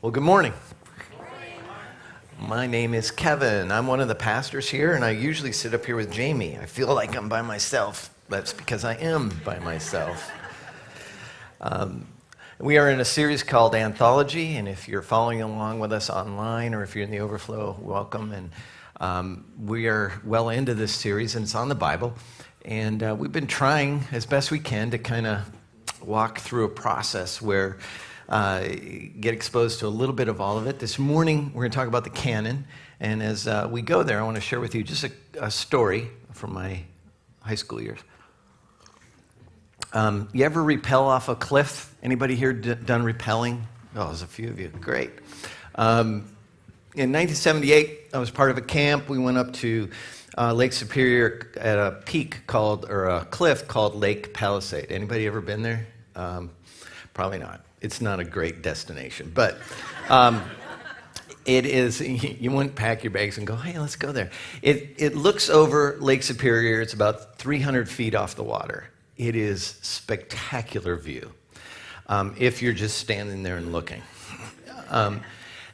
Well, good morning. My name is Kevin. I'm one of the pastors here, and I usually sit up here with Jamie. I feel like I'm by myself. That's because I am by myself. We are in a series called Anthology, and if you're following along with us online or if you're in the overflow, welcome. And we are well into this series, and it's on the Bible. And we've been trying as best we can to kind of walk through a process where get exposed to a little bit of all of it. This morning, we're going to talk about the Canon. And as we go there, I want to share with you just a story from my high school years. You ever rappel off a cliff? Anybody here done rappelling? Oh, there's a few of you. Great. In 1978, I was part of a camp. We went up to Lake Superior at a a cliff called Lake Palisade. Anybody ever been there? Probably not. It's not a great destination, but it is. You wouldn't pack your bags and go, hey, let's go there. It looks over Lake Superior. It's about 300 feet off the water. It is spectacular view if you're just standing there and looking.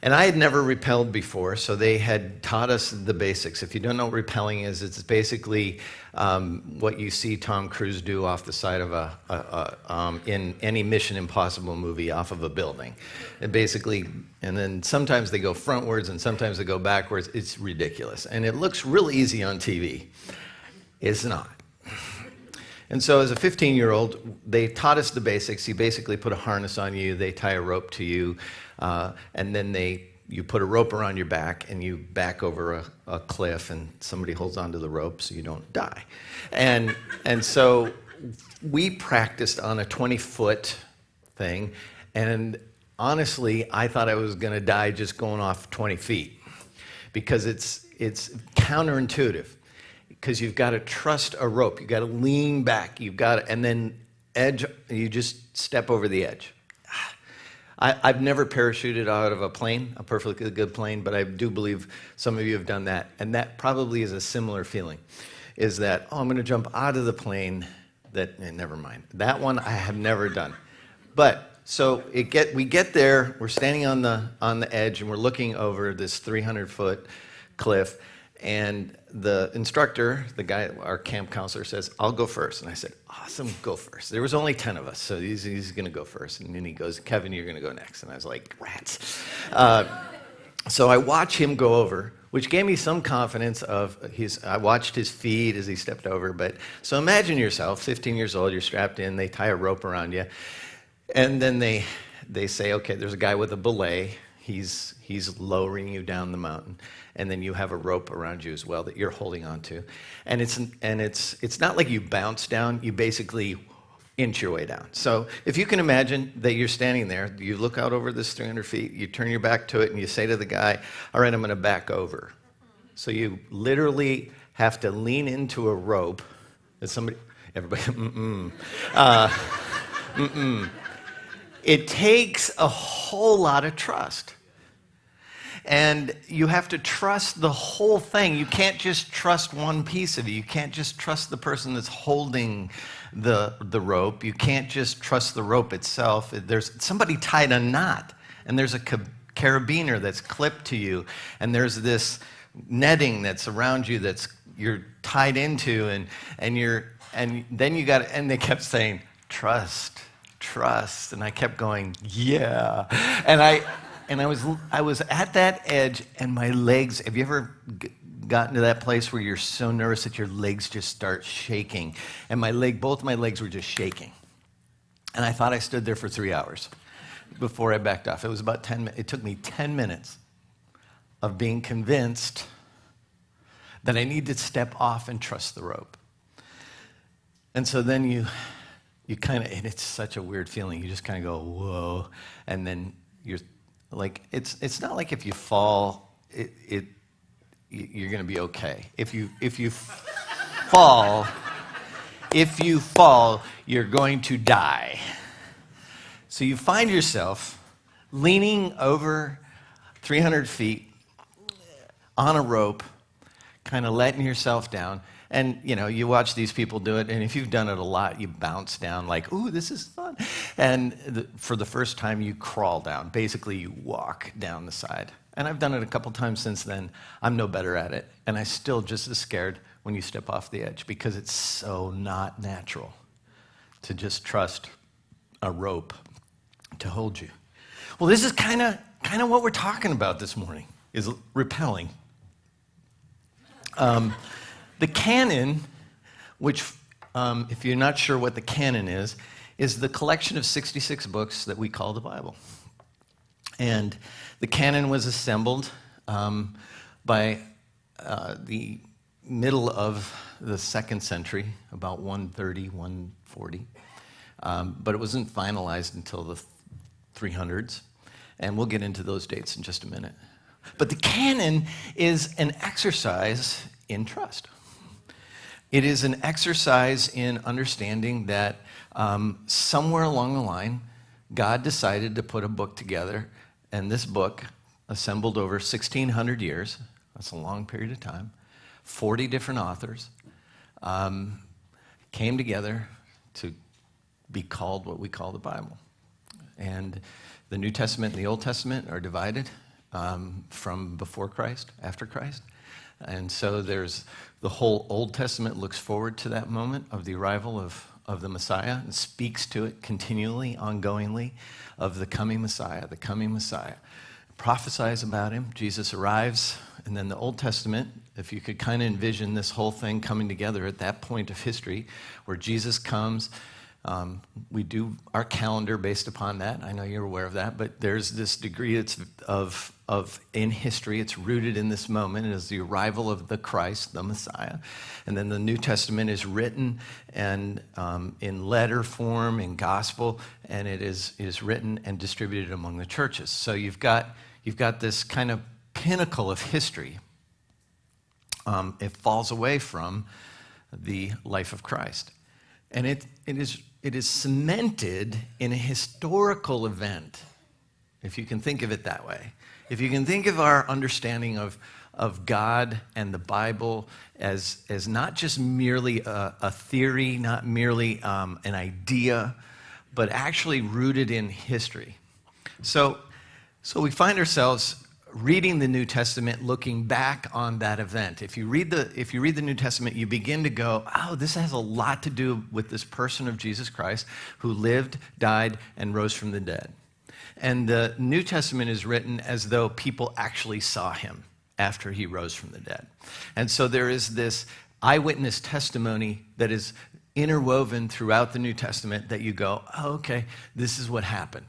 And I had never rappelled before, so they had taught us the basics. If you don't know what rappelling is, it's basically what you see Tom Cruise do off the side of in any Mission Impossible movie off of a building. And then sometimes they go frontwards and sometimes they go backwards. It's ridiculous. And it looks real easy on TV. It's not. And so as a 15-year-old, they taught us the basics. You basically put a harness on you, they tie a rope to you, and then you put a rope around your back and you back over a cliff and somebody holds onto the rope so you don't die. And so we practiced on a 20-foot thing, and honestly, I thought I was going to die just going off 20 feet because it's counterintuitive. Because you've got to trust a rope, you've got to lean back, and then you just step over the edge. I've never parachuted out of a plane, a perfectly good plane, but I do believe some of you have done that, and that probably is a similar feeling, is that, I'm going to jump out of the plane, never mind. That one I have never done. But, so we get there, we're standing on the edge, and we're looking over this 300-foot cliff, and the instructor, the guy, our camp counselor, says, I'll go first. And I said, awesome, go first. There was only 10 of us, so he's going to go first. And then he goes, Kevin, you're going to go next. And I was like, rats. So I watch him go over, which gave me some confidence I watched his feet as he stepped over. So imagine yourself, 15 years old, you're strapped in, they tie a rope around you. And then they say, okay, there's a guy with a belay. He's lowering you down the mountain, and then you have a rope around you as well that you're holding onto, and it's not like you bounce down. You basically inch your way down. So if you can imagine that you're standing there, you look out over this 300 feet, you turn your back to it, and you say to the guy, "All right, I'm going to back over." So you literally have to lean into a rope. Everybody, It takes a whole lot of trust. And you have to trust the whole thing. You can't just trust one piece of it. You can't just trust the person that's holding the rope. You can't just trust the rope itself. There's somebody tied a knot, and there's a carabiner that's clipped to you, and there's this netting that's around you you're tied into, and they kept saying, trust, and I kept going, yeah, and I was at that edge, and my legs. Have you ever gotten to that place where you're so nervous that your legs just start shaking? And both my legs were just shaking, and I thought I stood there for 3 hours before I backed off. It was about 10 minutes. It took me 10 minutes of being convinced that I need to step off and trust the rope. And so then you kind of, and it's such a weird feeling. You just kind of go, whoa, and then you're like, it's not like if you fall, you're going to be okay. If you fall, you're going to die. So you find yourself leaning over 300 feet on a rope, kind of letting yourself down. And, you watch these people do it, and if you've done it a lot, you bounce down like, ooh, this is fun. And for the first time, you crawl down. Basically, you walk down the side. And I've done it a couple times since then. I'm no better at it. And I'm still just as scared when you step off the edge because it's so not natural to just trust a rope to hold you. Well, this is kind of what we're talking about this morning, is repelling. The Canon, which, if you're not sure what the Canon is the collection of 66 books that we call the Bible. And the Canon was assembled by the middle of the 2nd century, about 130, 140. But it wasn't finalized until the 300s. And we'll get into those dates in just a minute. But the Canon is an exercise in trust. It is an exercise in understanding that somewhere along the line, God decided to put a book together, and this book, assembled over 1,600 years, that's a long period of time, 40 different authors, came together to be called what we call the Bible. And the New Testament and the Old Testament are divided from before Christ, after Christ. And so there's the whole Old Testament looks forward to that moment of the arrival of the Messiah and speaks to it continually, ongoingly, of the coming Messiah, prophesies about him. Jesus arrives, and then the Old Testament, if you could kind of envision this whole thing coming together at that point of history where Jesus comes. We do our calendar based upon that. I know you're aware of that, but there's this degree of in history. It's rooted in this moment as the arrival of the Christ, the Messiah. And then the New Testament is written and in letter form, in gospel, and it is written and distributed among the churches. So you've got this kind of pinnacle of history. It falls away from the life of Christ. And it is cemented in a historical event, if you can think of it that way. If you can think of our understanding of God and the Bible as not just merely a theory, not merely an idea, but actually rooted in history. So we find ourselves reading the New Testament, looking back on that event. If you read the New Testament, you begin to go, oh, this has a lot to do with this person of Jesus Christ who lived, died, and rose from the dead. And the New Testament is written as though people actually saw him after he rose from the dead. And so there is this eyewitness testimony that is interwoven throughout the New Testament that you go, oh, okay, this is what happened.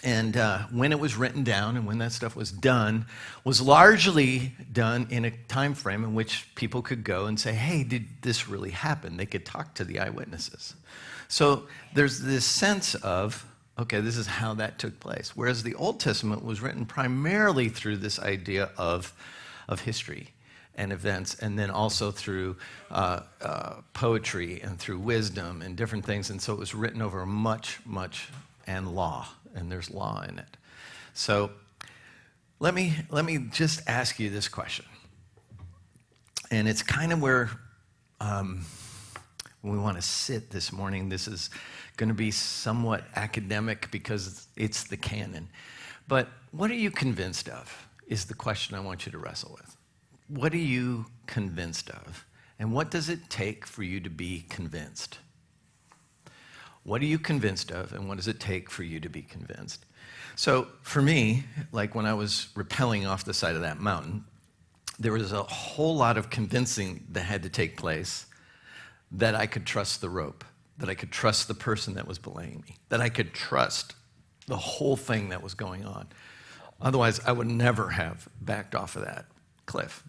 And when it was written down and when that stuff was done, was largely done in a time frame in which people could go and say, hey, did this really happen? They could talk to the eyewitnesses. So there's this sense of, okay, this is how that took place. Whereas the Old Testament was written primarily through this idea of history and events, and then also through poetry and through wisdom and different things. And so it was written over much, and law. And there's law in it. So let me just ask you this question. And it's kind of where we want to sit this morning. This is going to be somewhat academic because it's the canon. But what are you convinced of is the question I want you to wrestle with. What are you convinced of? And what does it take for you to be convinced? What are you convinced of, and what does it take for you to be convinced? So for me, like when I was rappelling off the side of that mountain, there was a whole lot of convincing that had to take place that I could trust the rope, that I could trust the person that was belaying me, that I could trust the whole thing that was going on. Otherwise, I would never have backed off of that cliff.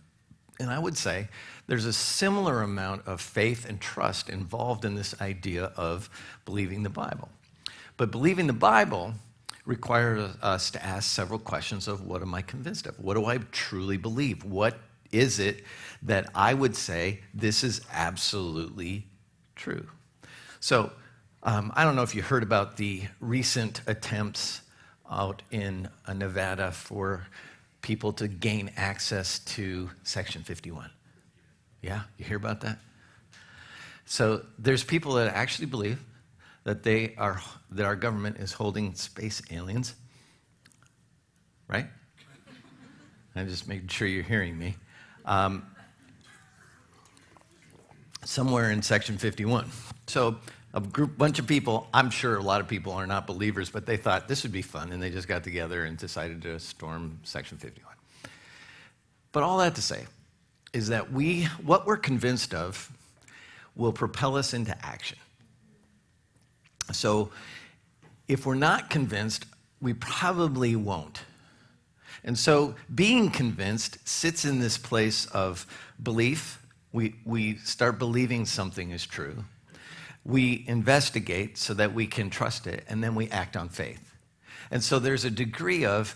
And I would say there's a similar amount of faith and trust involved in this idea of believing the Bible. But believing the Bible requires us to ask several questions of what am I convinced of? What do I truly believe? What is it that I would say this is absolutely true? So I don't know if you heard about the recent attempts out in Nevada for people to gain access to Section 51. Yeah, you hear about that? So there's people that actually believe that that our government is holding space aliens, right? I'm just making sure you're hearing me. Somewhere in Section 51. So bunch of people, I'm sure a lot of people are not believers, but they thought this would be fun, and they just got together and decided to storm Section 51. But all that to say is that what we're convinced of will propel us into action. So if we're not convinced, we probably won't. And so being convinced sits in this place of belief. We start believing something is true. We investigate so that we can trust it, and then we act on faith. And so there's a degree of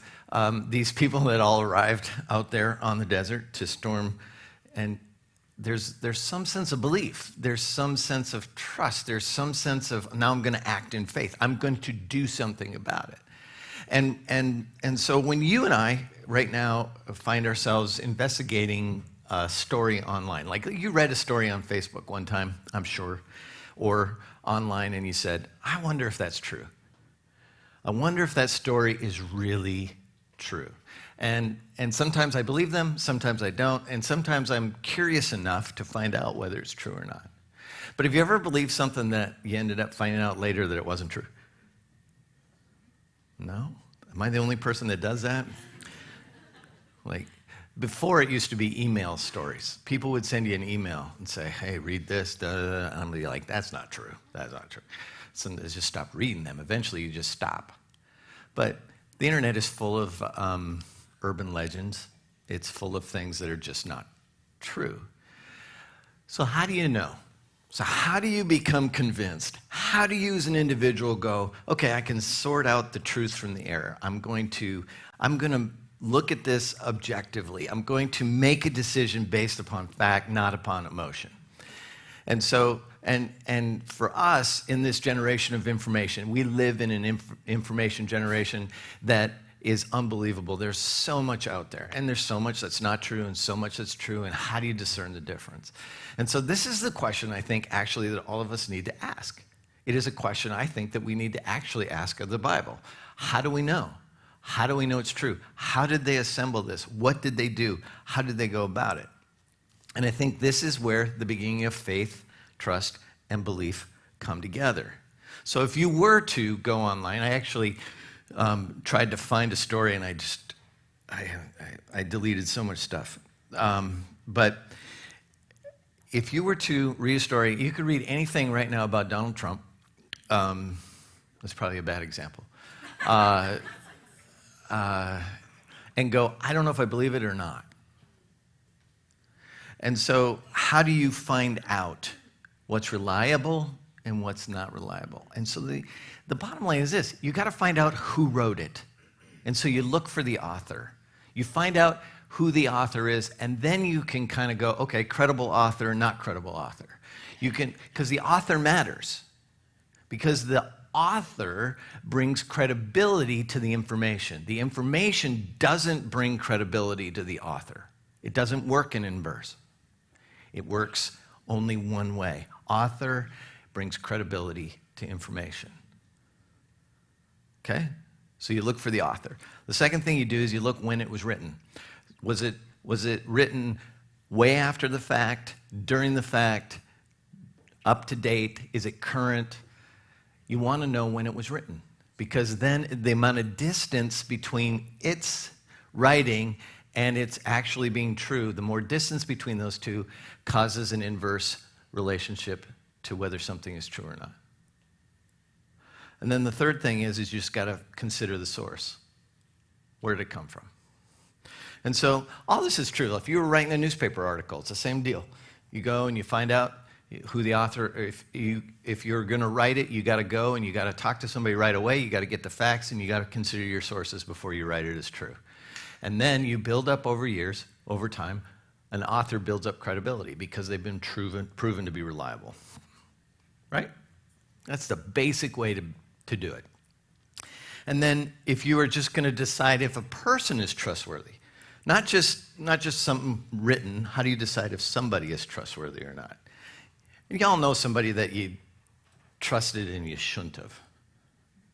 these people that all arrived out there on the desert to storm, and there's some sense of belief. There's some sense of trust. There's some sense of, now I'm going to act in faith. I'm going to do something about it. And so when you and I right now find ourselves investigating a story online, like you read a story on Facebook one time, I'm sure, or online, and you said, I wonder if that's true. I wonder if that story is really true. And sometimes I believe them, sometimes I don't, and sometimes I'm curious enough to find out whether it's true or not. But have you ever believed something that you ended up finding out later that it wasn't true? No? Am I the only person that does that? Like, before it used to be email stories. People would send you an email and say, hey, read this, da, da, da. And I'm going to be like, that's not true. That's not true. So just stop reading them. Eventually, you just stop. But the internet is full of urban legends. It's full of things that are just not true. So how do you know? So how do you become convinced? How do you as an individual go, okay, I can sort out the truth from the error. I'm going to look at this objectively. I'm going to make a decision based upon fact, not upon emotion. And so, and for us in this generation of information, we live in an information generation that is unbelievable. There's so much out there, and there's so much that's not true and so much that's true, and how do you discern the difference? And so this is the question I think actually that all of us need to ask. It is a question I think that we need to actually ask of the Bible. How do we know? How do we know it's true? How did they assemble this? What did they do? How did they go about it? And I think this is where the beginning of faith, trust, and belief come together. So if you were to go online, I actually tried to find a story, and I deleted so much stuff. But if you were to read a story, you could read anything right now about Donald Trump. That's probably a bad example. And go, I don't know if I believe it or not. And so how do you find out what's reliable and what's not reliable? And so the bottom line is this: you got to find out who wrote it. And so you look for the author. You find out who the author is, and then you can kind of go, okay, credible author, not credible author. You can, because the author matters. Because the author brings credibility to the information. The information doesn't bring credibility to the author. It doesn't work in inverse. It works only one way. Author brings credibility to information. Okay? So you look for the author. The second thing you do is you look when it was written. Was it written way after the fact, during the fact, up to date? Is it current? You want to know when it was written, because then the amount of distance between its writing and it's actually being true, the more distance between those two causes an inverse relationship to whether something is true or not. And then the third thing is you just got to consider the source. Where did it come from? And so all this is true. If you were writing a newspaper article, it's the same deal. You go and you find out who the author, if you're going to write it, you got to go and you got to talk to somebody right away. You got to get the facts, and you got to consider your sources before you write it as true. And then you build up over years, over time, an author builds up credibility because they've been proven to be reliable. Right? That's the basic way to do it. And then if you are just going to decide if a person is trustworthy, Not just something written. How do you decide if somebody is trustworthy or not? Y'all know somebody that you trusted and you shouldn't have.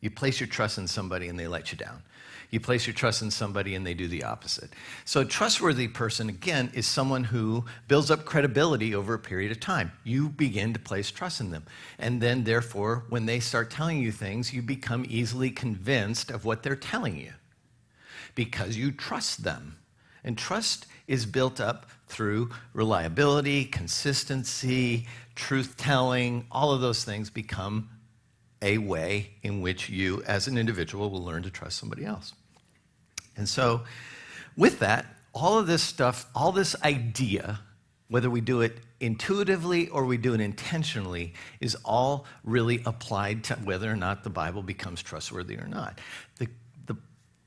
You place your trust in somebody and they let you down. You place your trust in somebody and they do the opposite. So a trustworthy person, again, is someone who builds up credibility over a period of time. You begin to place trust in them. And then, therefore, when they start telling you things, you become easily convinced of what they're telling you because you trust them. And trust is built up through reliability, consistency, truth-telling. All of those things become a way in which you, as an individual, will learn to trust somebody else. And so, with that, all of this stuff, all this idea, whether we do it intuitively or we do it intentionally, is all really applied to whether or not the Bible becomes trustworthy or not. The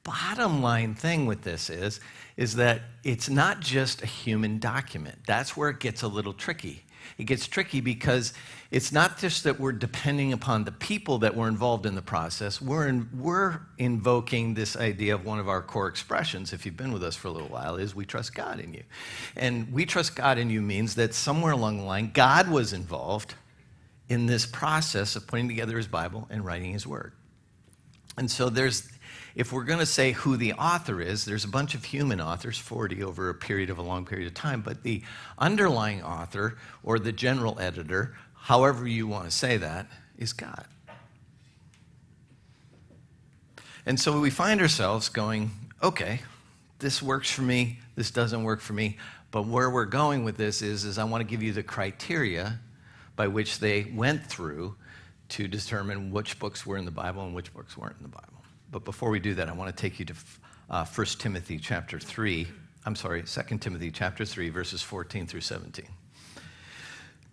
bottom line thing with this is that it's not just a human document. That's where it gets a little tricky. It gets tricky because it's not just that we're depending upon the people that were involved in the process. We're invoking this idea of one of our core expressions, if you've been with us for a little while, is we trust God in you. And we trust God in you means that somewhere along the line, God was involved in this process of putting together his Bible and writing his word. And so if we're going to say who the author is, there's a bunch of human authors, 40 over a long period of time, but the underlying author or the general editor, however you want to say that, is God. And so we find ourselves going, okay, this works for me, this doesn't work for me, but where we're going with this is I want to give you the criteria by which they went through to determine which books were in the Bible and which books weren't in the Bible. But before we do that, I want to take you to 2 Timothy chapter 3, verses 14 through 17.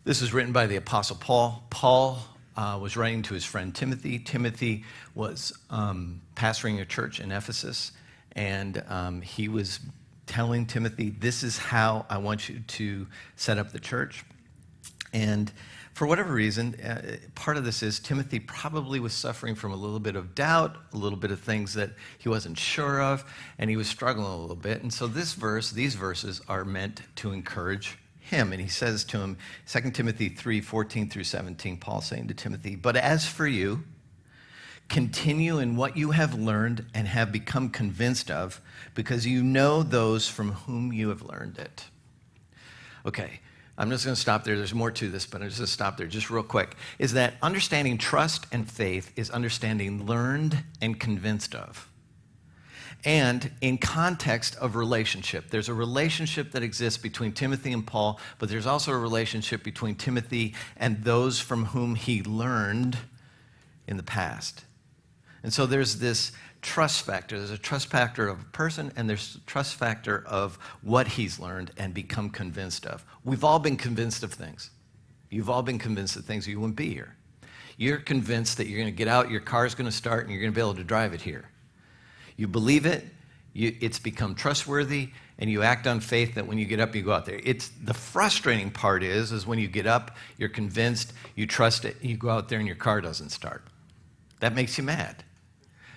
This is written by the Apostle Paul. Paul was writing to his friend Timothy. Timothy was pastoring a church in Ephesus, and he was telling Timothy, this is how I want you to set up the church. And for whatever reason, part of this is Timothy probably was suffering from a little bit of doubt, a little bit of things that he wasn't sure of, and he was struggling a little bit. And so these verses are meant to encourage him. And he says to him, 2 Timothy 3, 14 through 17, Paul saying to Timothy, "But as for you, continue in what you have learned and have become convinced of, because you know those from whom you have learned it." Okay. I'm just going to stop there. There's more to this, but I'm just going to stop there just real quick. Is that understanding trust and faith is understanding learned and convinced of. And in context of relationship, there's a relationship that exists between Timothy and Paul, but there's also a relationship between Timothy and those from whom he learned in the past. And so there's this trust factor. There's a trust factor of a person, and there's a trust factor of what he's learned and become convinced of. We've all been convinced of things. You've all been convinced of things, or you wouldn't be here. You're convinced that you're going to get out, your car's going to start, and you're going to be able to drive it here. You believe it, it's become trustworthy, and you act on faith that when you get up, you go out there. The frustrating part is when you get up, you're convinced, you trust it, you go out there and your car doesn't start. That makes you mad.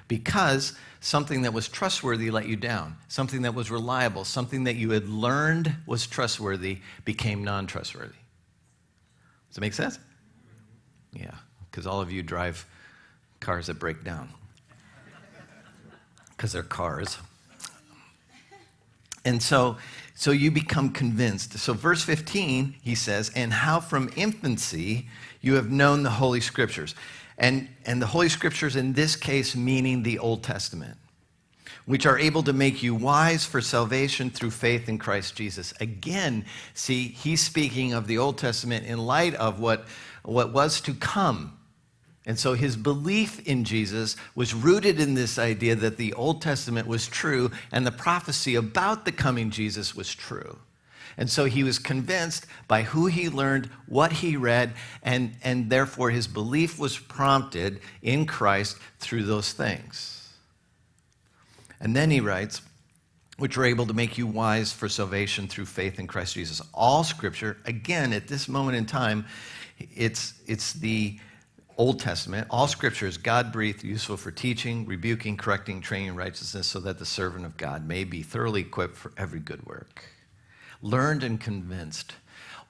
Because something that was trustworthy let you down. Something that was reliable, something that you had learned was trustworthy became non-trustworthy. Does that make sense? Yeah, because all of you drive cars that break down. Because they're cars. And so you become convinced. So verse 15, he says, "And how from infancy you have known the Holy Scriptures." And the Holy Scriptures in this case meaning the Old Testament, which are able to make you wise for salvation through faith in Christ Jesus. Again, see, he's speaking of the Old Testament in light of what was to come. And so his belief in Jesus was rooted in this idea that the Old Testament was true and the prophecy about the coming Jesus was true. And so he was convinced by who he learned, what he read, and therefore his belief was prompted in Christ through those things. And then he writes, which are able to make you wise for salvation through faith in Christ Jesus. All Scripture, again, at this moment in time, it's the Old Testament, all scripture is God-breathed, useful for teaching, rebuking, correcting, training in righteousness, so that the servant of God may be thoroughly equipped for every good work. Learned and convinced.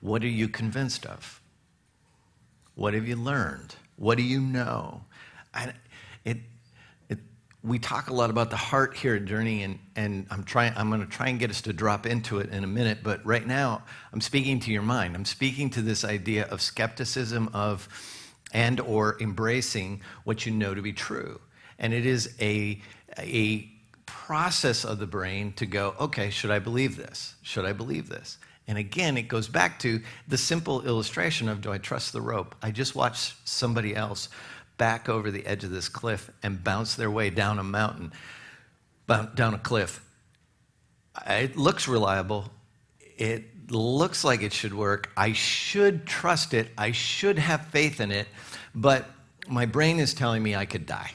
What are you convinced of? What have you learned? What do you know? We talk a lot about the heart here at Journey, and I'm going to try and get us to drop into it in a minute, but right now I'm speaking to your mind. I'm speaking to this idea of skepticism of and or embracing what you know to be true. And it is a process of the brain to go, okay, should I believe this? Should I believe this? And again, it goes back to the simple illustration of, do I trust the rope? I just watched somebody else back over the edge of this cliff and bounce their way down a mountain, down a cliff. It looks reliable. It looks like it should work. I should trust it. I should have faith in it. But my brain is telling me I could die.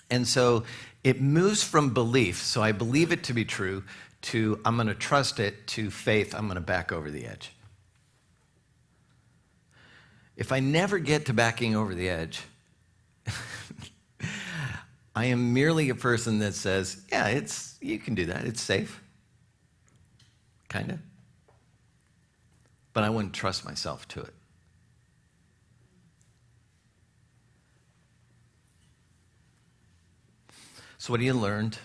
And so it moves from belief, so I believe it to be true, to I'm going to trust it, to faith, I'm going to back over the edge. If I never get to backing over the edge, I am merely a person that says, yeah, you can do that, it's safe. Kind of. But I wouldn't trust myself to it. So what have you learned?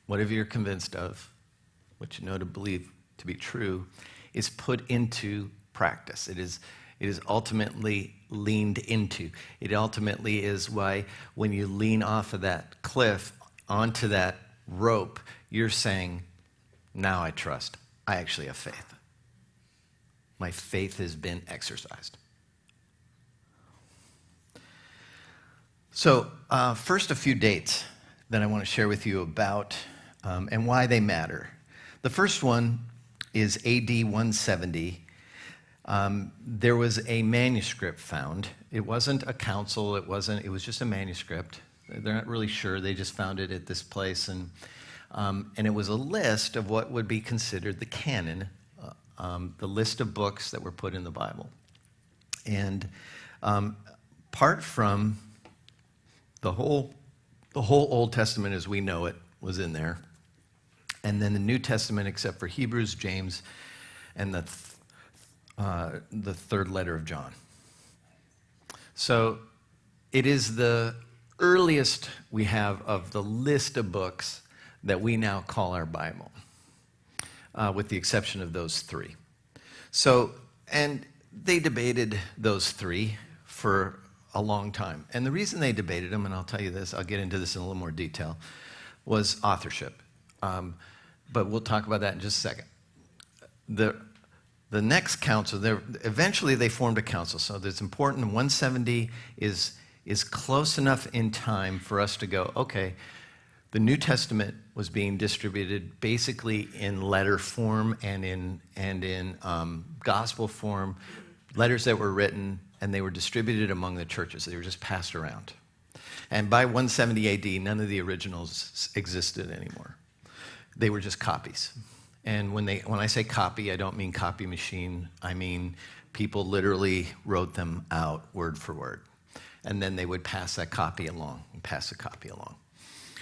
What have you convinced of? What you know to believe to be true is put into practice. It is ultimately leaned into. It ultimately is why when you lean off of that cliff onto that rope, you're saying, now I trust. I actually have faith. My faith has been exercised. So first, a few dates that I want to share with you about and why they matter. The first one is AD 170. There was a manuscript found. It wasn't a council. It was just a manuscript. They're not really sure. They just found it at this place, and it was a list of what would be considered the canon, the list of books that were put in the Bible. And apart from the whole Old Testament as we know it was in there, and then the New Testament, except for Hebrews, James, and the third letter of John. So it is the earliest we have of the list of books that we now call our Bible, with the exception of those three. So, and they debated those three for a long time. And the reason they debated them, and I'll tell you this, I'll get into this in a little more detail, was authorship. But we'll talk about that in just a second. The next council, eventually they formed a council. So it's important. 170 is close enough in time for us to go, okay, the New Testament was being distributed basically in letter form and in gospel form, letters that were written, and they were distributed among the churches. They were just passed around. And by 170 AD, none of the originals existed anymore. They were just copies. And when I say copy, I don't mean copy machine. I mean people literally wrote them out word for word. And then they would pass that copy along and pass the copy along.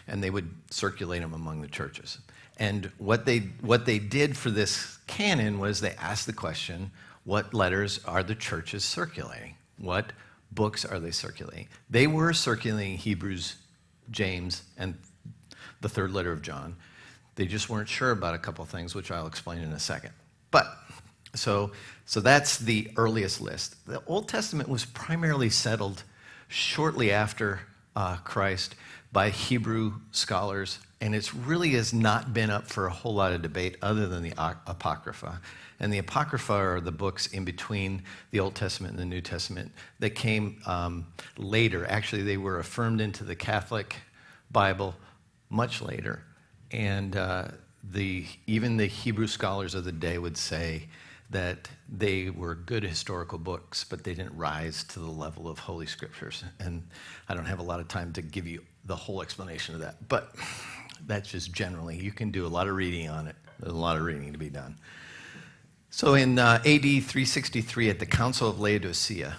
And they would circulate them among the churches. And what they did for this canon was they asked the question, what letters are the churches circulating? What books are they circulating? They were circulating Hebrews, James, and the third letter of John. They just weren't sure about a couple things, which I'll explain in a second. But, so that's the earliest list. The Old Testament was primarily settled shortly after Christ by Hebrew scholars, and it really has not been up for a whole lot of debate other than the Apocrypha. And the Apocrypha are the books in between the Old Testament and the New Testament that came later. Actually, they were affirmed into the Catholic Bible much later. And even the Hebrew scholars of the day would say that they were good historical books, but they didn't rise to the level of Holy Scriptures. And I don't have a lot of time to give you the whole explanation of that, but that's just generally. You can do a lot of reading on it. There's a lot of reading to be done. So in AD 363 at the Council of Laodicea,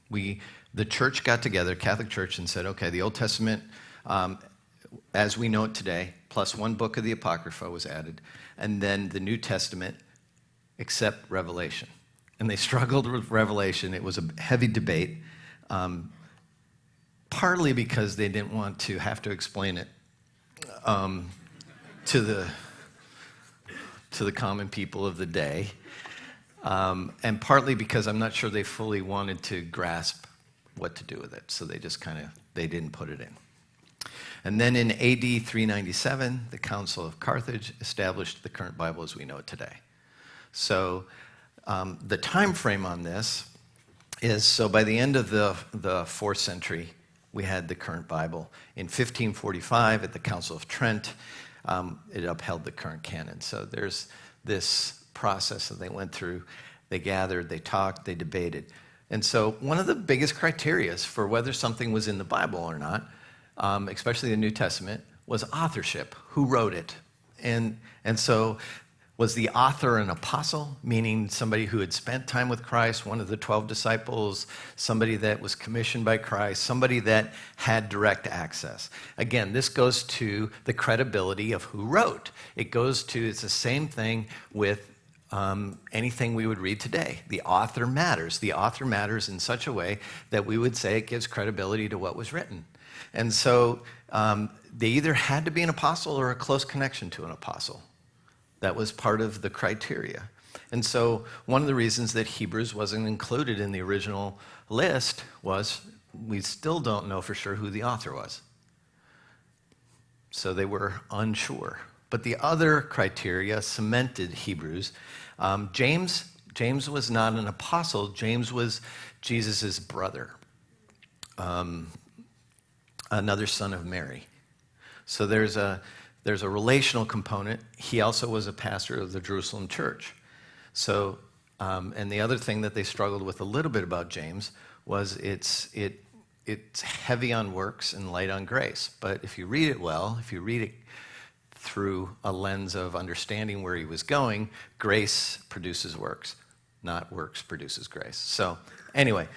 we The church got together, Catholic Church, and said, okay, the Old Testament, as we know it today, plus one book of the Apocrypha was added, and then the New Testament, except Revelation. And they struggled with Revelation. It was a heavy debate, partly because they didn't want to have to explain it to the common people of the day, and partly because I'm not sure they fully wanted to grasp what to do with it. So they just they didn't put it in. And then in AD 397, the Council of Carthage established the current Bible as we know it today. So the time frame on this is, so by the end of the 4th century, we had the current Bible. In 1545, at the Council of Trent, it upheld the current canon. So there's this process that they went through. They gathered, they talked, they debated. And so one of the biggest criteria for whether something was in the Bible or not, especially the New Testament, was authorship. Who wrote it? And so was the author an apostle, meaning somebody who had spent time with Christ, one of the 12 disciples, somebody that was commissioned by Christ, somebody that had direct access? Again, this goes to the credibility of who wrote. It's the same thing with anything we would read today. The author matters. The author matters in such a way that we would say it gives credibility to what was written. And so they either had to be an apostle or a close connection to an apostle. That was part of the criteria. And so one of the reasons that Hebrews wasn't included in the original list was we still don't know for sure who the author was. So they were unsure. But the other criteria cemented Hebrews. James was not an apostle. James was Jesus' brother, another son of Mary. So there's a relational component. He also was a pastor of the Jerusalem church. So, and the other thing that they struggled with a little bit about James was it's heavy on works and light on grace. But if you read it well, if you read it through a lens of understanding where he was going, grace produces works, not works produces grace. So anyway,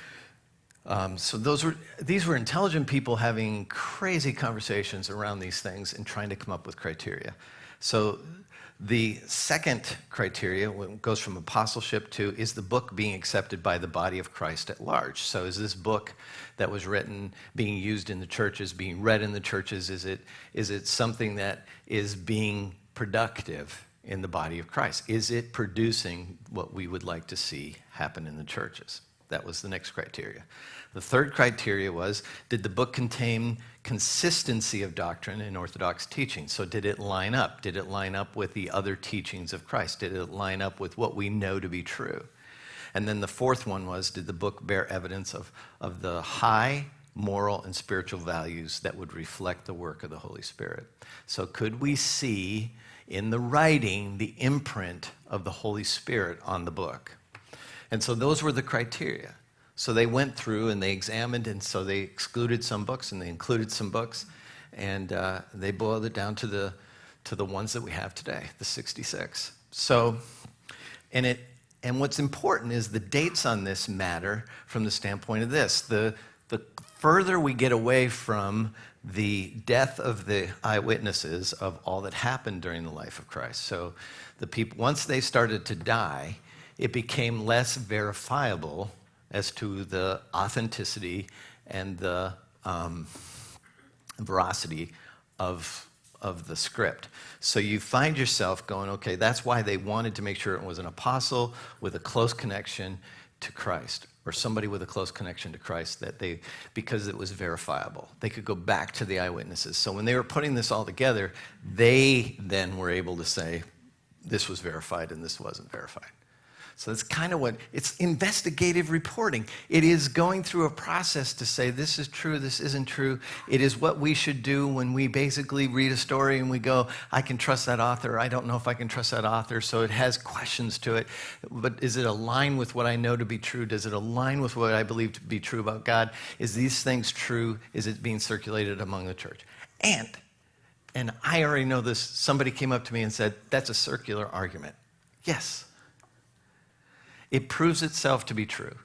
so these were intelligent people having crazy conversations around these things and trying to come up with criteria. So the second criteria goes from apostleship to, is the book being accepted by the body of Christ at large? So is this book that was written being used in the churches, being read in the churches? Is it something that is being productive in the body of Christ? Is it producing what we would like to see happen in the churches? That was the next criteria. The third criteria was, did the book contain consistency of doctrine in Orthodox teaching? So did it line up? Did it line up with the other teachings of Christ? Did it line up with what we know to be true? And then the fourth one was, did the book bear evidence of the high moral and spiritual values that would reflect the work of the Holy Spirit? So could we see in the writing the imprint of the Holy Spirit on the book? And so those were the criteria. So they went through and they examined, and so they excluded some books and they included some books, and they boiled it down to the ones that we have today, the 66. So, and what's important is the dates on this matter from the standpoint of this. The further we get away from the death of the eyewitnesses of all that happened during the life of Christ. So the people, once they started to die, it became less verifiable as to the authenticity and the veracity of the script. So you find yourself going, okay, that's why they wanted to make sure it was an apostle with a close connection to Christ, or somebody with a close connection to Christ, because it was verifiable. They could go back to the eyewitnesses. So when they were putting this all together, they then were able to say, this was verified and this wasn't verified. So that's kind of it's investigative reporting. It is going through a process to say, this is true, this isn't true. It is what we should do when we basically read a story and we go, I can trust that author, I don't know if I can trust that author, so it has questions to it. But is it aligned with what I know to be true? Does it align with what I believe to be true about God? Is these things true? Is it being circulated among the church? And I already know this, somebody came up to me and said, that's a circular argument. Yes. It proves itself to be true.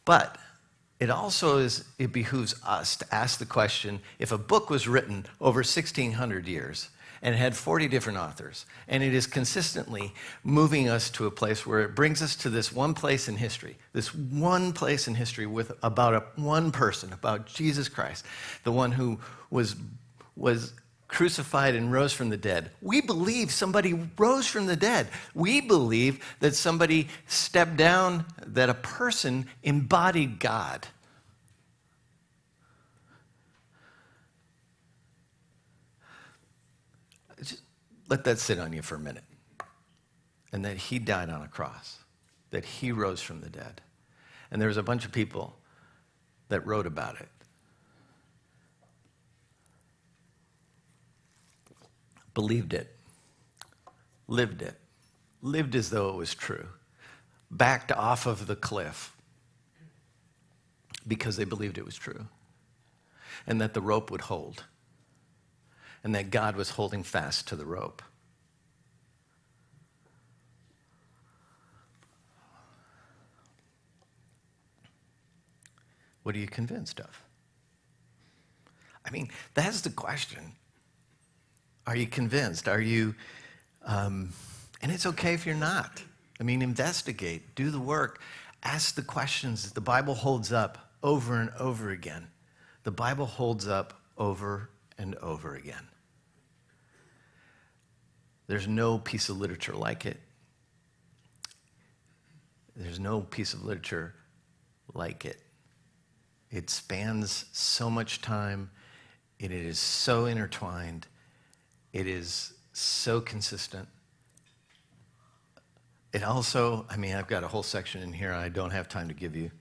But it also it behooves us to ask the question, if a book was written over 1,600 years and it had 40 different authors, and it is consistently moving us to a place where it brings us to this one place in history with about one person, about Jesus Christ, the one who was crucified and rose from the dead. We believe somebody rose from the dead. We believe that somebody stepped down, that a person embodied God. Just let that sit on you for a minute. And that he died on a cross, that he rose from the dead. And there was a bunch of people that wrote about it. Believed it, lived as though it was true, backed off of the cliff because they believed it was true, and that the rope would hold, and that God was holding fast to the rope. What are you convinced of? I mean, that's the question. Are you convinced? Are you, and it's okay if you're not. I mean, investigate, do the work, ask the questions that the Bible holds up over and over again. The Bible holds up over and over again. There's no piece of literature like it. There's no piece of literature like it. It spans so much time. It is so intertwined. It is so consistent. It also, I mean, I've got a whole section in here I don't have time to give you.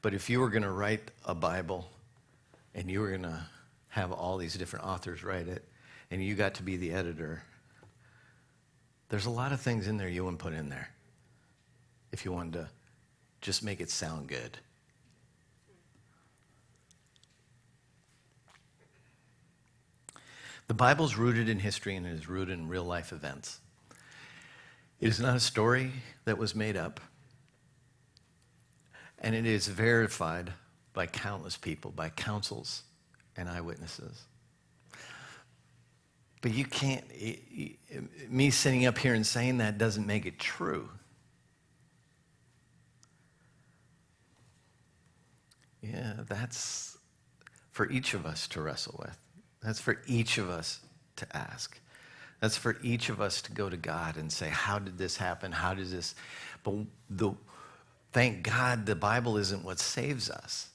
But if you were going to write a Bible and you were going to have all these different authors write it and you got to be the editor, there's a lot of things in there you wouldn't put in there if you wanted to just make it sound good. The Bible's rooted in history and it is rooted in real life events. It is not a story that was made up, and it is verified by countless people, by councils and eyewitnesses. But you can't, me sitting up here and saying that doesn't make it true. Yeah, that's for each of us to wrestle with. That's for each of us to ask. That's for each of us to go to God and say, how did this happen? How does this? But thank God the Bible isn't what saves us.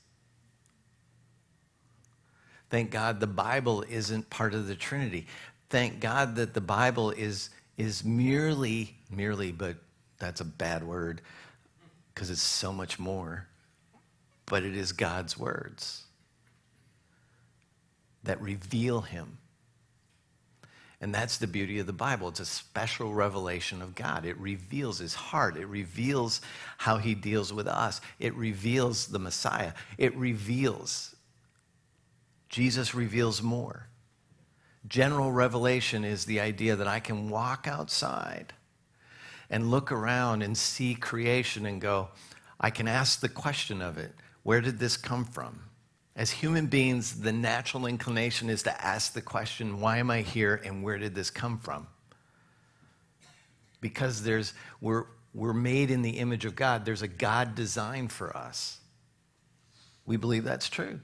Thank God the Bible isn't part of the Trinity. Thank God that the Bible is merely, but that's a bad word because it's so much more. But it is God's words that reveal him. And that's the beauty of the Bible. It's a special revelation of God. It reveals his heart. It reveals how he deals with us. It reveals the Messiah. Jesus reveals more. General revelation is the idea that I can walk outside and look around and see creation and go, I can ask the question of it. Where did this come from? As human beings, the natural inclination is to ask the question, why am I here and where did this come from? Because we're made in the image of God. There's a God design for us. We believe that's true.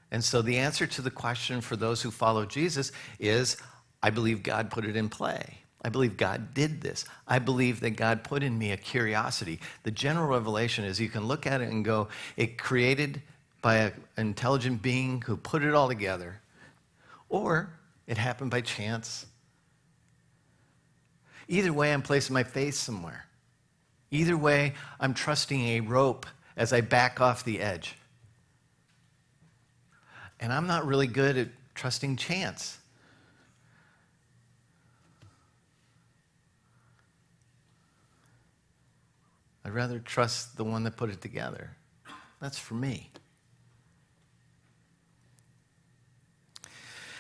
And so the answer to the question for those who follow Jesus is, I believe God put it in play. I believe God did this. I believe that God put in me a curiosity. The general revelation is you can look at it and go, it created by an intelligent being who put it all together, or it happened by chance. Either way, I'm placing my faith somewhere. Either way, I'm trusting a rope as I back off the edge. And I'm not really good at trusting chance. I'd rather trust the one that put it together. That's for me.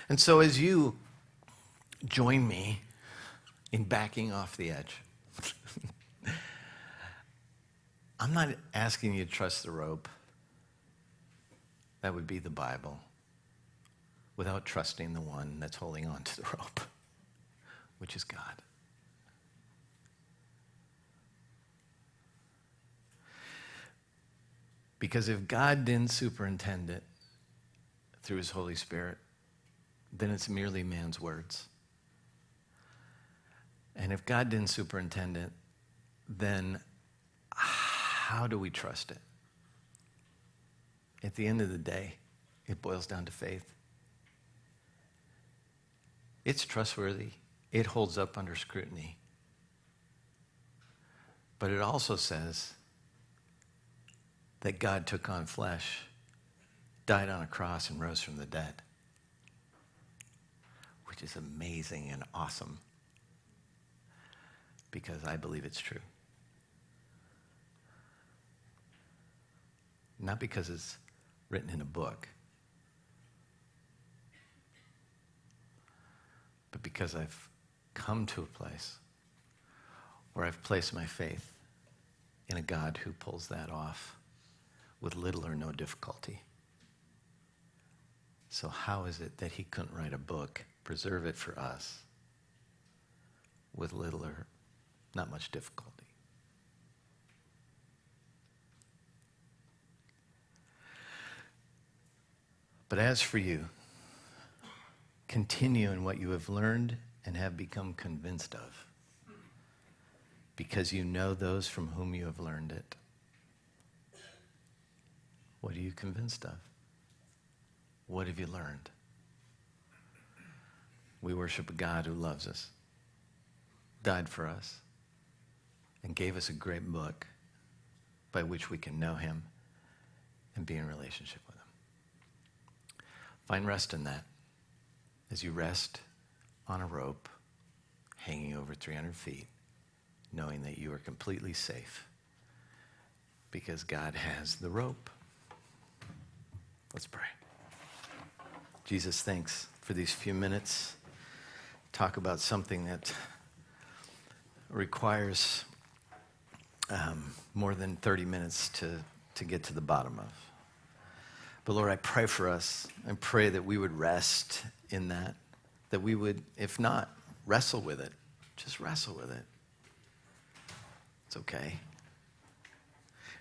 And so as you join me in backing off the edge, I'm not asking you to trust the rope. that would be the Bible, without trusting the one that's holding on to the rope, which is God. Because if God didn't superintend it through his Holy Spirit, then it's merely man's words. And if God didn't superintend it, then how do we trust it? At the end of the day, it boils down to faith. It's trustworthy. It holds up under scrutiny. But it also says that God took on flesh, died on a cross, and rose from the dead, which is amazing and awesome, because I believe it's true. Not because it's written in a book, but because I've come to a place where I've placed my faith in a God who pulls that off with little or no difficulty. So how is it that he couldn't write a book, preserve it for us, with little or not much difficulty? But as for you, continue in what you have learned and have become convinced of, because you know those from whom you have learned it. What are you convinced of? What have you learned? We worship a God who loves us, died for us, and gave us a great book by which we can know him and be in relationship with him. Find rest in that as you rest on a rope hanging over 300 feet, knowing that you are completely safe because God has the rope. Let's pray. Jesus, thanks for these few minutes. Talk about something that requires more than 30 minutes to get to the bottom of. But Lord, I pray for us. I pray that we would rest in that we would, if not, wrestle with it. Just wrestle with it. It's okay.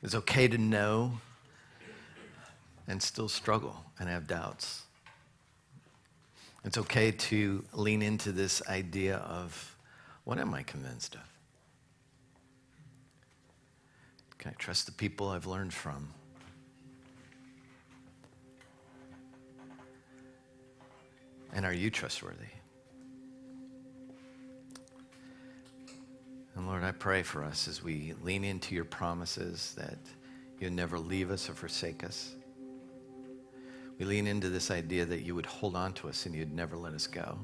It's okay to know and still struggle and have doubts. It's okay to lean into this idea of, what am I convinced of? Can I trust the people I've learned from? And are you trustworthy? And Lord, I pray for us as we lean into your promises that you'll never leave us or forsake us. We lean into this idea that you would hold on to us and you'd never let us go.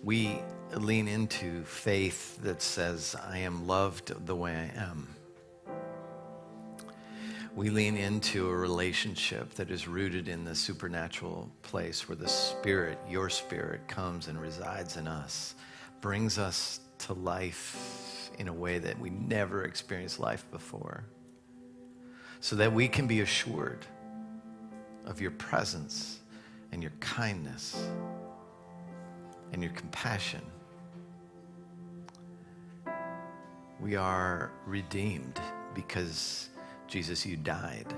We lean into faith that says, I am loved the way I am. We lean into a relationship that is rooted in the supernatural place where the Spirit, your Spirit, comes and resides in us, brings us to life in a way that we never experienced life before, so that we can be assured of your presence and your kindness and your compassion. We are redeemed because, Jesus, you died.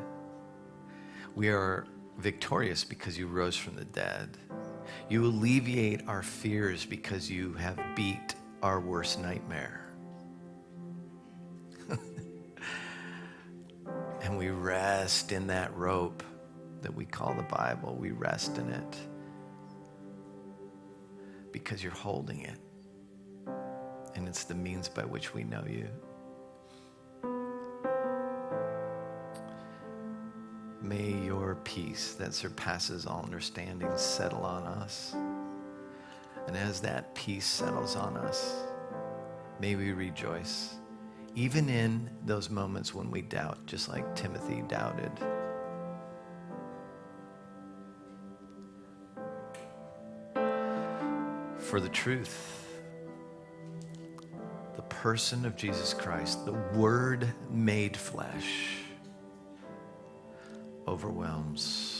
We are victorious because you rose from the dead. You alleviate our fears because you have beat our worst nightmare. And we rest in that rope that we call the Bible. We rest in it because you're holding it. And it's the means by which we know you. May your peace that surpasses all understanding settle on us. And as that peace settles on us, may we rejoice, even in those moments when we doubt, just like Timothy doubted. For the truth, the person of Jesus Christ, the Word made flesh, overwhelms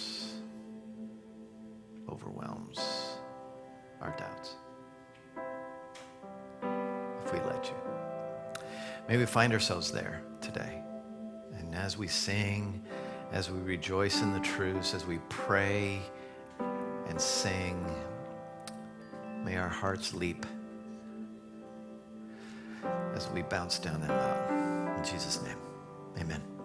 our doubts. If we let you. May we find ourselves there today. And as we sing, as we rejoice in the truths, as we pray and sing, may our hearts leap as we bounce down that mountain. In Jesus' name, amen.